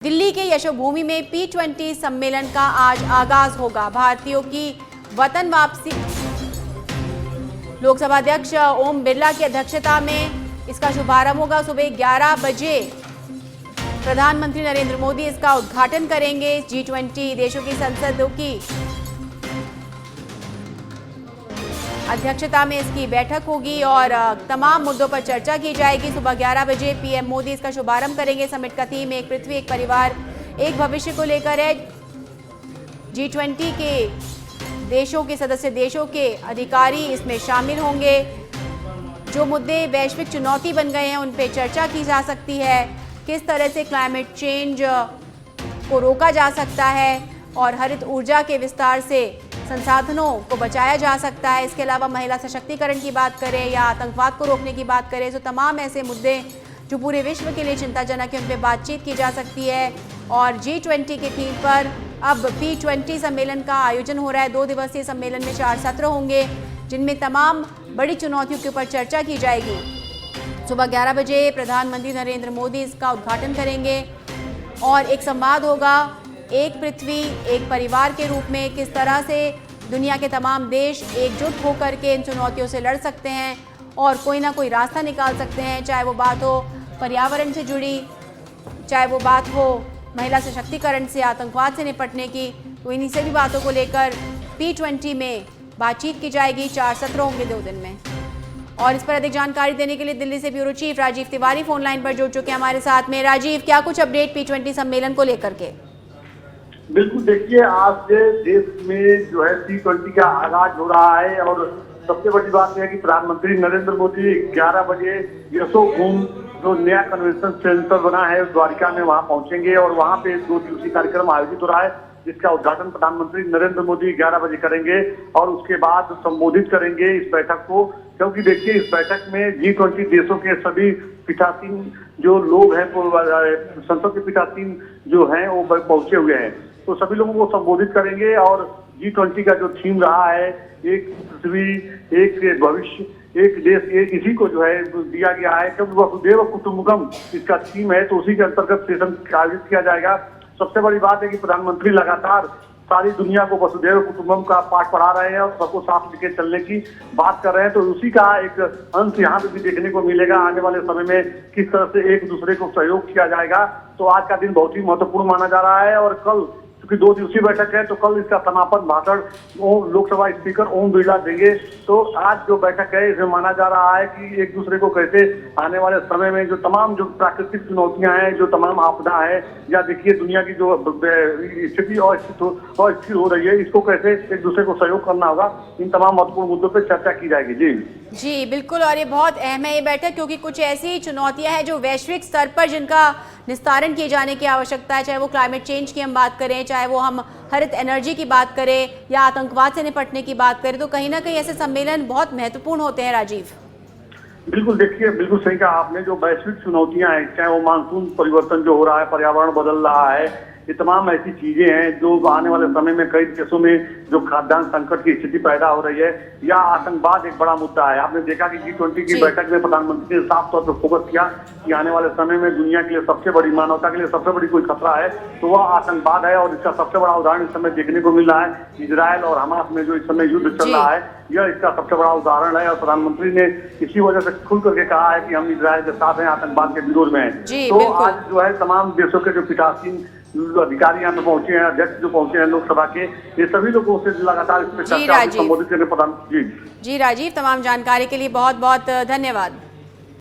दिल्ली के यशोभूमि में P20 सम्मेलन का आज आगाज होगा। भारतीयों की वतन वापसी। लोकसभा अध्यक्ष ओम बिरला की अध्यक्षता में इसका शुभारंभ होगा। सुबह 11 बजे प्रधानमंत्री नरेंद्र मोदी इसका उद्घाटन करेंगे। G20 देशों की संसदों की अध्यक्षता में इसकी बैठक होगी और तमाम मुद्दों पर चर्चा की जाएगी। सुबह 11 बजे पीएम मोदी इसका शुभारंभ करेंगे। समिट का थीम एक पृथ्वी एक परिवार एक भविष्य को लेकर है। G20 के देशों के सदस्य देशों के अधिकारी इसमें शामिल होंगे। जो मुद्दे वैश्विक चुनौती बन गए हैं उन पर चर्चा की जा सकती है। किस तरह से क्लाइमेट चेंज को रोका जा सकता है और हरित ऊर्जा के विस्तार से संसाधनों को बचाया जा सकता है। इसके अलावा महिला सशक्तिकरण की बात करें या आतंकवाद को रोकने की बात करें तो तमाम ऐसे मुद्दे जो पूरे विश्व के लिए चिंताजनक है उन पर बातचीत की जा सकती है। और G20 के थीम पर अब P20 सम्मेलन का आयोजन हो रहा है। 2 दिवसीय सम्मेलन में 4 सत्र होंगे जिनमें तमाम बड़ी चुनौतियों के ऊपर चर्चा की जाएगी। सुबह 11 बजे प्रधानमंत्री नरेंद्र मोदी इसका उद्घाटन करेंगे और एक संवाद होगा एक पृथ्वी एक परिवार के रूप में। किस तरह से दुनिया के तमाम देश एकजुट होकर के इन चुनौतियों से लड़ सकते हैं और कोई ना कोई रास्ता निकाल सकते हैं, चाहे वो बात हो पर्यावरण से जुड़ी, चाहे वो बात हो महिला सशक्तिकरण से, आतंकवाद से निपटने की। तो इन्हीं सभी बातों को लेकर P20 में बातचीत की जाएगी। 4 सत्र होंगे 2 दिन में। और इस पर अधिक जानकारी देने के लिए दिल्ली से bureau chief Rajeev Tiwari phone line पर जुड़ चुके हैं हमारे साथ में। राजीव, क्या कुछ अपडेट P20 सम्मेलन को लेकर के? बिल्कुल, देखिए आज से देश में जो है P20 का आगाज हो रहा है और सबसे बड़ी बात यह है कि प्रधानमंत्री नरेंद्र मोदी 11 बजे यशोभूमि जो नया कन्वेंशन सेंटर बना है द्वारिका में वहां पहुंचेंगे और वहां पे 2 दिवसीय कार्यक्रम आयोजित हो रहा है जिसका उद्घाटन प्रधानमंत्री नरेंद्र मोदी 11 बजे करेंगे और उसके बाद संबोधित करेंगे इस बैठक को। क्योंकि देखिए इस बैठक में G20 देशों के सभी पीठासीन जो लोग हैं संसद के पीठासीन जो हैं वो पहुंचे हुए हैं, तो सभी लोगों को संबोधित करेंगे। और G20 का जो थीम रहा है एक पृथ्वी एक भविष्य एक देश एक, इसी को जो है दिया गया है क्योंकि वसुधैव कुटुंबकम इसका थीम है, तो उसी के अंतर्गत सेशन आयोजित किया जाएगा। सबसे बड़ी बात है कि प्रधानमंत्री लगातार सारी दुनिया को वसुधैव कुटुंबकम का पाठ पढ़ा रहे हैं और सबको साथ लेके चलने की बात कर रहे हैं, तो उसी का एक अंश यहाँ पे भी देखने को मिलेगा। आने वाले समय में किस तरह से एक दूसरे को सहयोग किया जाएगा, तो आज का दिन बहुत ही महत्वपूर्ण माना जा रहा है। और कल क्योंकि 2 दिवसीय बैठक है तो कल इसका समापन भाषण लोकसभा स्पीकर ओम बिरला देंगे। तो आज जो बैठक है इसमें माना जा रहा है कि एक दूसरे को कैसे आने वाले समय में जो तमाम जो प्राकृतिक चुनौतियां हैं, जो तमाम आपदा है या देखिए दुनिया की जो स्थिति अस्थिर हो रही है, इसको कैसे एक दूसरे को सहयोग करना होगा, इन तमाम महत्वपूर्ण मुद्दों पर चर्चा की जाएगी। जी बिल्कुल, और ये बहुत अहम है ये बैठक क्योंकि कुछ ऐसी चुनौतियां हैं जो वैश्विक स्तर पर जिनका निस्तारण किए जाने की आवश्यकता है, चाहे वो क्लाइमेट चेंज की हम बात करें, चाहे वो हम हरित एनर्जी की बात करें या आतंकवाद से निपटने की बात करें, तो कहीं ना कहीं ऐसे सम्मेलन बहुत महत्वपूर्ण होते हैं। राजीव, बिल्कुल, देखिए बिल्कुल सही कहा आपने। जो वैश्विक चुनौतियां हैं, चाहे वो मानसून परिवर्तन जो हो रहा है, पर्यावरण बदल रहा है, ये तमाम ऐसी चीजें हैं जो आने वाले समय में कई देशों में जो खाद्यान्न संकट की स्थिति पैदा हो रही है या आतंकवाद एक बड़ा मुद्दा है। आपने देखा कि G20 की बैठक में प्रधानमंत्री ने साफ तौर पर फोकस किया कि आने वाले समय में दुनिया के लिए सबसे बड़ी मानवता के लिए सबसे बड़ी कोई खतरा है तो वह आतंकवाद है। और इसका सबसे बड़ा उदाहरण इस समय देखने को मिल रहा है इजरायल और हमास में जो इस समय युद्ध चल रहा है, यह इसका सबसे बड़ा उदाहरण है। और प्रधानमंत्री ने इसी वजह से खुल करके कहा है कि हम इजरायल के साथ हैं, आतंकवाद के विरोध में हैं। तो आज जो है तमाम देशों के जो पीठासीन अधिकारी यहाँ पे पहुंचे हैं, अध्यक्ष जो पहुंचे हैं लोकसभा के, ये सभी लोगों से लगातार इस पर चर्चा संबोधित करने प्रधान। जी राजीव, तमाम जानकारी के लिए बहुत बहुत धन्यवाद।